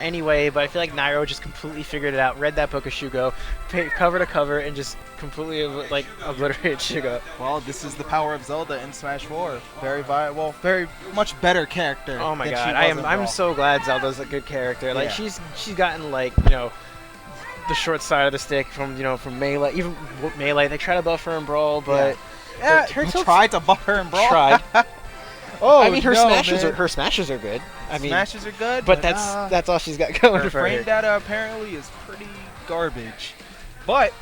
anyway, but I feel like Nairo just completely figured it out, read that book of Shugo, cover to cover, and just completely like obliterated Shugo. Well, this is the power of Zelda in Smash 4. Very viable, very much better character. Oh my than god, she was in I'm Brawl. so glad Zelda's a good character. Like Yeah. she's gotten like the short side of the stick from from Melee. Even Melee, they try to buff her in Brawl, but Yeah, her he tilts- tried to buff her in Brawl. tried. Oh, I mean, her no, smashes man. are good. I mean, Smashes are good, but that's all she's got going her for frame her. data apparently is pretty garbage. But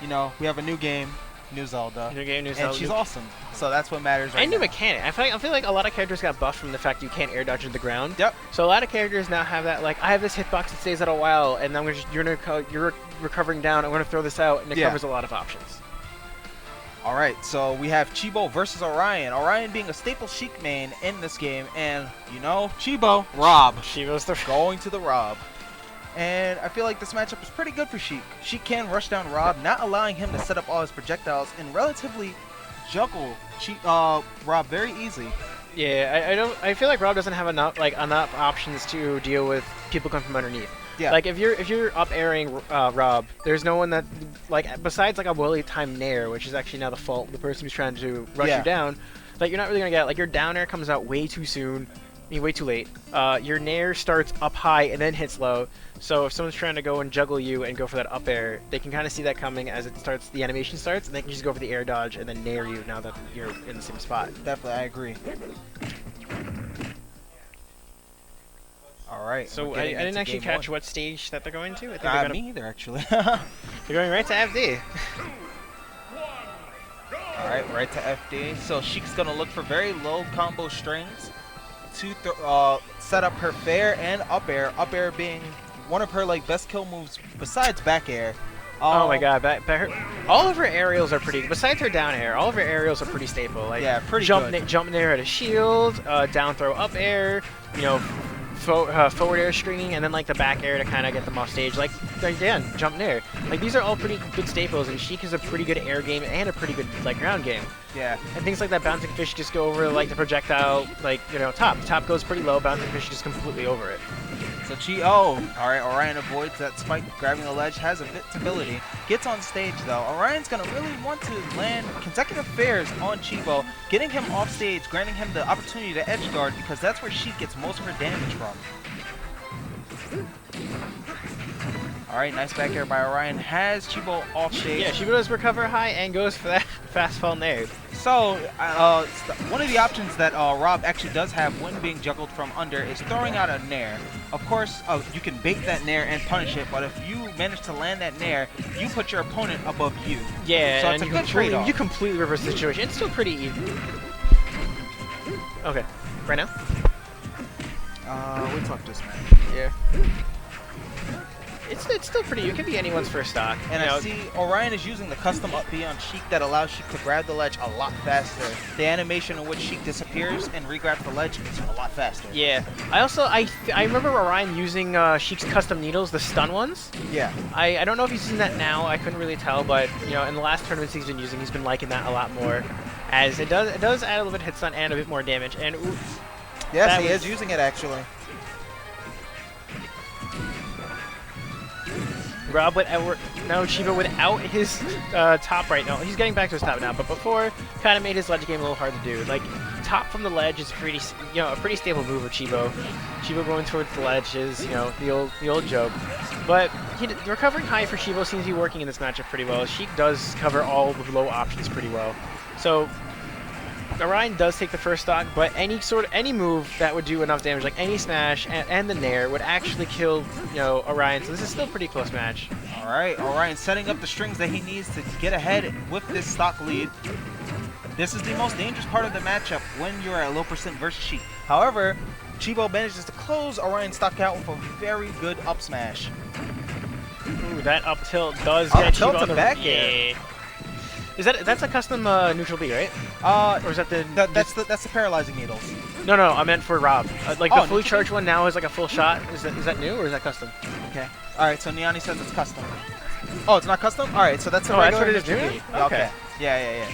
we have a new game, new Zelda, New game, new and Zelda, she's new- awesome. So that's what matters right And new now. mechanic. I feel like a lot of characters got buffed from the fact you can't air dodge to the ground. Yep. So a lot of characters now have that, like, I have this hitbox that stays out a while, and I'm you're recovering down. I'm gonna throw this out, and it covers a lot of options. All right, so we have Chibo versus Orion. Orion being a staple Sheik main in this game, and Chibo, Rob, Chibo's the going to the Rob. And I feel like this matchup is pretty good for Sheik. Sheik can rush down Rob, not allowing him to set up all his projectiles and relatively juggle Rob very easy. Yeah, I feel like Rob doesn't have enough options to deal with people coming from underneath. Yeah. Like if you're up airing Rob, there's no one that besides like a Willy time Nair, which is actually now the person who's trying to rush you down. Like you're not really gonna get like your down air comes out way too soon. I mean, way too late. Your Nair starts up high and then hits low. So if someone's trying to go and juggle you and go for that up air, they can kind of see that coming as the animation starts, and they can just go for the air dodge and then Nair you now that you're in the same spot. Definitely, I agree. All right. So I didn't actually catch what stage that they're going to. I think they're Me either, actually. they're going right to FD. All right to FD. So Sheik's gonna look for very low combo strings to set up her fair and up air. Up air being one of her best kill moves besides back air. Oh my god, all of her aerials are pretty. Besides her down air, all of her aerials are pretty stable. Like pretty jump good. Jump Nair at a shield, down throw up air, forward air screening, and then like the back air to kind of get them off stage. Like again, jump Nair. Like these are all pretty good staples, and Sheik has a pretty good air game and a pretty good ground game. Yeah. And things like that bouncing fish just go over the projectile, top. Top goes pretty low, bouncing fish just completely over it. So all right, Orion avoids that spike, grabbing the ledge, has invincibility. Gets on stage though. Orion's gonna really want to land consecutive fairs on Chibo, getting him off stage, granting him the opportunity to edge guard because that's where Sheik gets most of her damage from. All right, nice back air by Orion, has Chibo off stage. Yeah, Chibo does recover high and goes for that fast fall Nair. So, one of the options that Rob actually does have when being juggled from under is throwing out a Nair. Of course, you can bait that Nair and punish it, but if you manage to land that Nair, you put your opponent above you. Yeah, so it's a good trade-off. You completely reverse the situation. It's still pretty even. Okay, right now? We talked this match. Yeah. It's still pretty. It could be anyone's first stock. And I see Orion is using the custom up B on Sheik that allows Sheik to grab the ledge a lot faster. The animation in which Sheik disappears and regrabs the ledge is a lot faster. Yeah. I remember Orion using Sheik's custom needles, the stun ones. Yeah. I don't know if he's using that now. I couldn't really tell, but in the last tournaments he's been using, he's been liking that a lot more, as it does add a little bit of hit stun and a bit more damage. And yes, he is using it actually. Rob Chibo without his top right now. He's getting back to his top now, but before kind of made his ledge game a little hard to do. Like top from the ledge is pretty, a pretty stable move of Chibo. Chibo going towards the ledge is, the old joke. But recovering high for Chibo seems to be working in this matchup pretty well. Sheik does cover all the low options pretty well. So Orion does take the first stock, but any move that would do enough damage, like any smash and the Nair, would actually kill, Orion. So this is still a pretty close match. All right, Orion setting up the strings that he needs to get ahead with this stock lead. This is the most dangerous part of the matchup when you're at low percent versus Sheik. However, Chibo manages to close Orion's stock out with a very good up smash. Ooh, that up tilt does get tilt Chibo on to the back air. That's a custom neutral B, right? Or is that that's the paralyzing needles? No, I meant for Rob. The fully charged one now is like a full shot. Is that new or is that custom? Okay. All right. So Niani says it's custom. Oh, it's not custom. All right. So that's a that's regular what it is, neutral really? B. Okay. Yeah.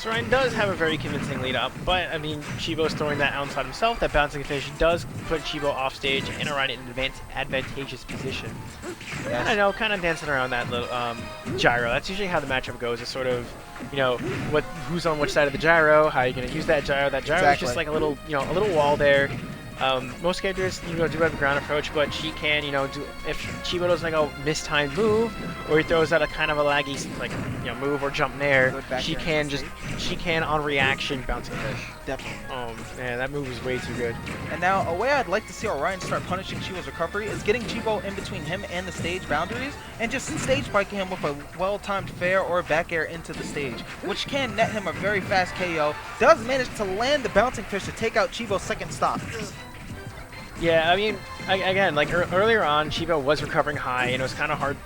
So Ryan does have a very convincing lead up, but I mean, Chibo's throwing that outside himself. That bouncing fish does put Chibo off stage and Orion in an advantageous position. Yes. I know, kind of dancing around that little gyro. That's usually how the matchup goes. It's sort of, you know, who's on which side of the gyro, how you're gonna use that gyro. That gyro is just like a little, a little wall there. Most characters, do have a ground approach, but she can, do if Chibo does like a mistimed move, or he throws out a kind of a laggy, like, move or jump nair, she can on reaction bouncing fish. Definitely. Oh man, that move is way too good. And now, a way I'd like to see Orion start punishing Chibo's recovery is getting Chibo in between him and the stage boundaries, and just stage spiking him with a well-timed fair or back air into the stage, which can net him a very fast KO. Does manage to land the bouncing fish to take out Chibo's second stop. Yeah, I mean, again, like earlier on, Chibo was recovering high, and it was kind of hard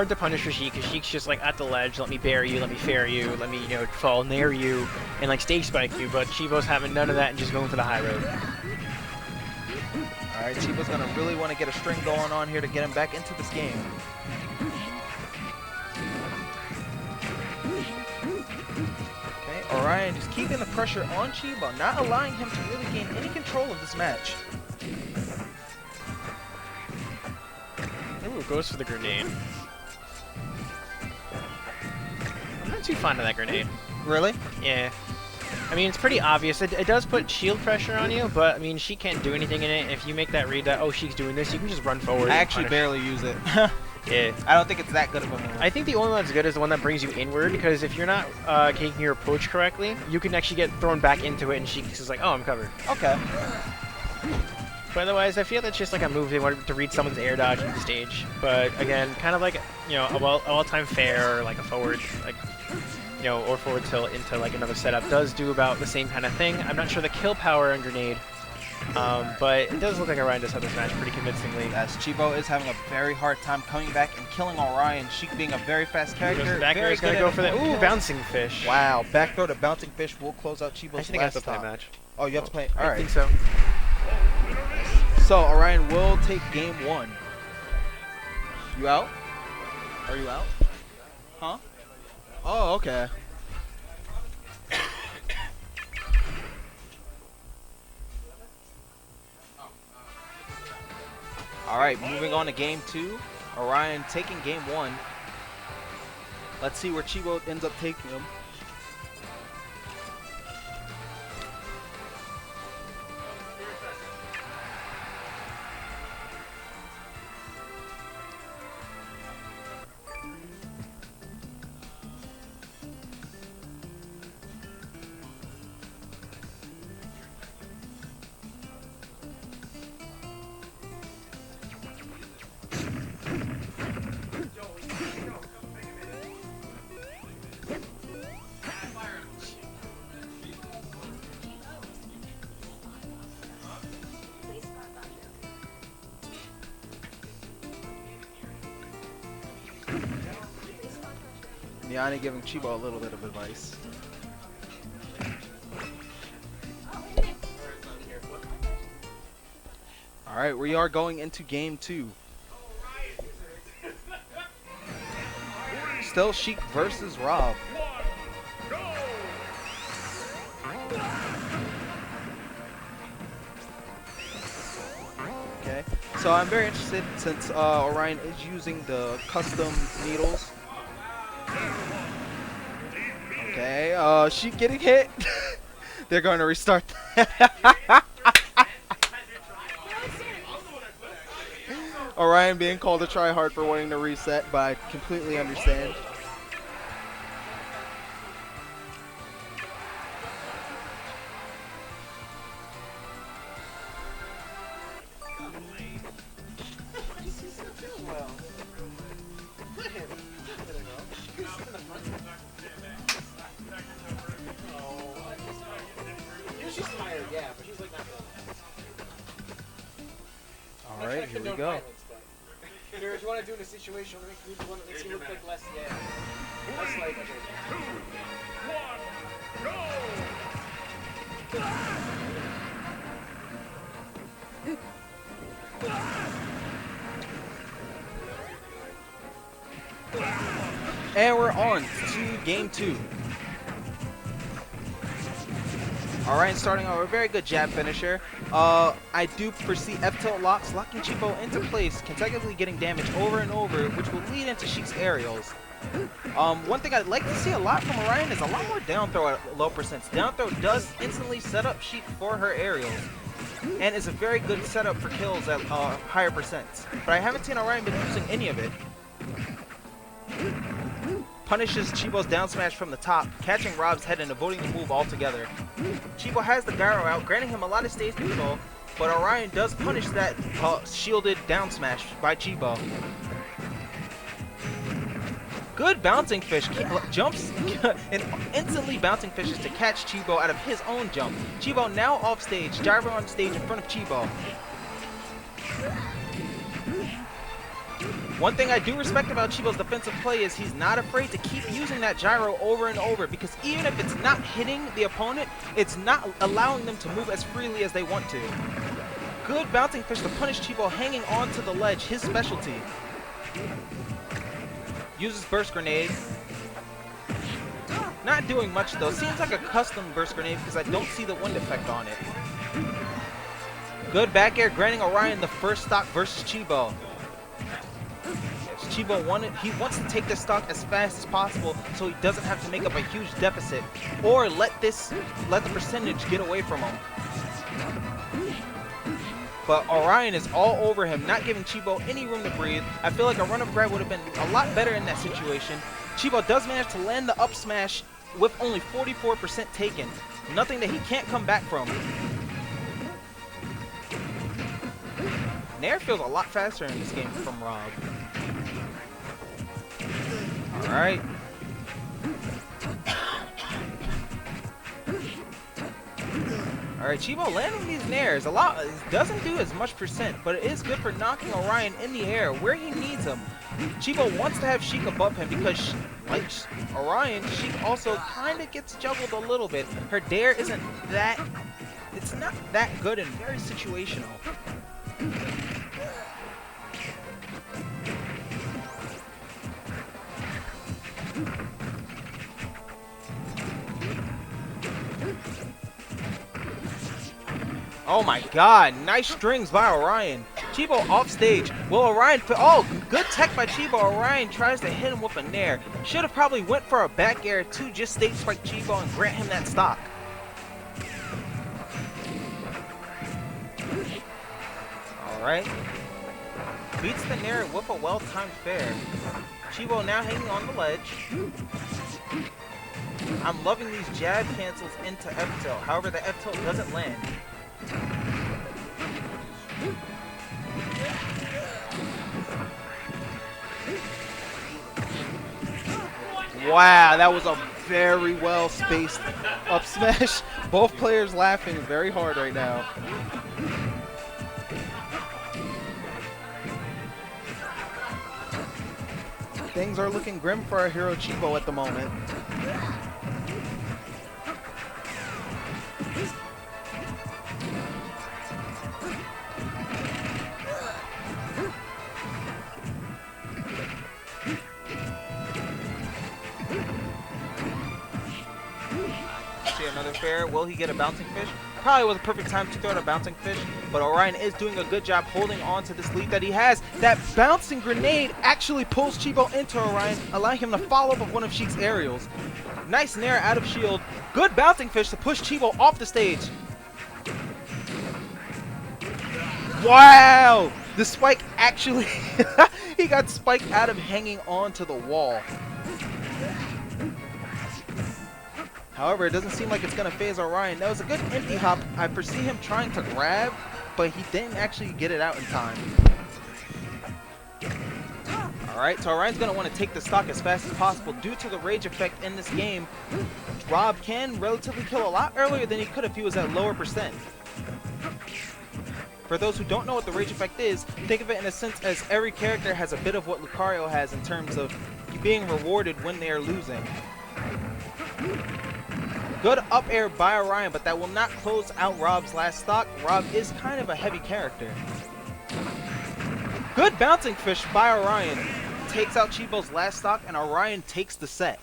to punish for Sheik, because Sheik's just like at the ledge, let me bury you, let me fair you, let me, fall near you, and like stage spike you. But Chibo's having none of that and just going for the high road. All right, Chibo's gonna really want to get a string going on here to get him back into this game. Okay, Orion just keeping the pressure on Chibo, not allowing him to really gain any control of this match. Ooh, goes for the grenade. I'm not too fond of that grenade. Really? Yeah. I mean, it's pretty obvious. It does put shield pressure on you, but I mean, she can't do anything in it. If you make that read that, oh, she's doing this, you can just run forward. I actually barely use it. Yeah. I don't think it's that good of a move. I think the only one that's good is the one that brings you inward, because if you're not taking your approach correctly, you can actually get thrown back into it, and she is like, oh, I'm covered. Okay. But otherwise, I feel that's just like a move they wanted to read someone's air dodge into the stage. But again, kind of like, a well-timed fair, or like a forward, like, or forward tilt into like another setup does do about the same kind of thing. I'm not sure the kill power on grenade, but it does look like Orion does have this match pretty convincingly. Yes, Chibo is having a very hard time coming back and killing Orion. Sheik being a very fast character. Back air is going to go for the bouncing fish. Wow, back throw to bouncing fish will close out Chibo's I think I have to play a match. Oh, you have to play. All I right. think so. So Orion will take game one. You out? Are you out? Huh? Oh, okay. All right, moving on to game two. Orion taking game one. Let's see where Chibo ends up taking him. Yanni giving Chibo a little bit of advice. All right, we are going into game two. Still Sheik versus Rob. Okay, so I'm very interested since Orion is using the custom needles. Okay, Sheik getting hit. They're going to restart. Orion being called to try hard for wanting to reset, but I completely understand. All right, here we go. If you want to do in a situation, make the one that makes you look like less, less like. And we're on to game two. Orion starting out a very good jab finisher. I do foresee F-tilt locks locking Chibo into place, consecutively getting damage over and over, which will lead into Sheik's aerials. One thing I'd like to see a lot from Orion is a lot more down throw at low percents. Down throw does instantly set up Sheik for her aerials, and is a very good setup for kills at higher percents. But I haven't seen Orion been using any of it. Punishes Chibo's down smash from the top, catching Rob's head and avoiding the move altogether. Chibo has the gyro out, granting him a lot of stage control, but Orion does punish that shielded down smash by Chibo. Good bouncing fish, jumps and instantly bouncing fishes to catch Chibo out of his own jump. Chibo now off stage, gyro on stage in front of Chibo. One thing I do respect about Chibo's defensive play is he's not afraid to keep using that gyro over and over, because even if it's not hitting the opponent, it's not allowing them to move as freely as they want to. Good bouncing fish to punish Chibo hanging onto the ledge, his specialty. Uses burst grenade. Not doing much though. Seems like a custom burst grenade because I don't see the wind effect on it. Good back air, granting Orion the first stock versus Chibo. Chibo wants to take this stock as fast as possible so he doesn't have to make up a huge deficit, or let the percentage get away from him. But Orion is all over him, not giving Chibo any room to breathe. I feel like a run of grab would have been a lot better in that situation. Chibo does manage to land the up smash with only 44% taken. Nothing that he can't come back from. Nair feels a lot faster in this game from Rob. Alright. Alright, Chibo landing these nairs. It doesn't do as much percent, but it is good for knocking Orion in the air where he needs him. Chibo wants to have Sheik above him because, like Orion, Sheik also kind of gets juggled a little bit. Her dare isn't that... It's not that good and very situational. Oh my god, nice strings by Orion. Chibo off stage. Will Orion... Oh, good tech by Chibo. Orion tries to hit him with a nair. Should have probably went for a back air to just stage spike Chibo and grant him that stock. Alright. Beats the nair with a well-timed fair. Chibo now hanging on the ledge. I'm loving these jab cancels into F-tilt. However, the F-tilt doesn't land. Wow, that was a very well spaced up smash. Both players laughing very hard right now. Things are looking grim for our hero Chibo at the moment. Another fair. Will he get a bouncing fish? Probably was a perfect time to throw out a bouncing fish, but Orion is doing a good job holding on to this lead that he has. That bouncing grenade actually pulls Chibo into Orion, allowing him to follow up with one of Sheik's aerials. Nice nair out of shield. Good bouncing fish to push Chibo off the stage. Wow! The spike actually... he got spiked out of hanging onto the wall. However, it doesn't seem like it's going to phase Orion. That was a good empty hop. I foresee him trying to grab, but he didn't actually get it out in time. Alright, so Orion's going to want to take the stock as fast as possible due to the rage effect in this game. Rob can relatively kill a lot earlier than he could if he was at lower percent. For those who don't know what the rage effect is, think of it in a sense as every character has a bit of what Lucario has in terms of being rewarded when they are losing. Good up air by Orion, but that will not close out Rob's last stock. Rob is kind of a heavy character. Good bouncing fish by Orion. Takes out Chibo's last stock, and Orion takes the set.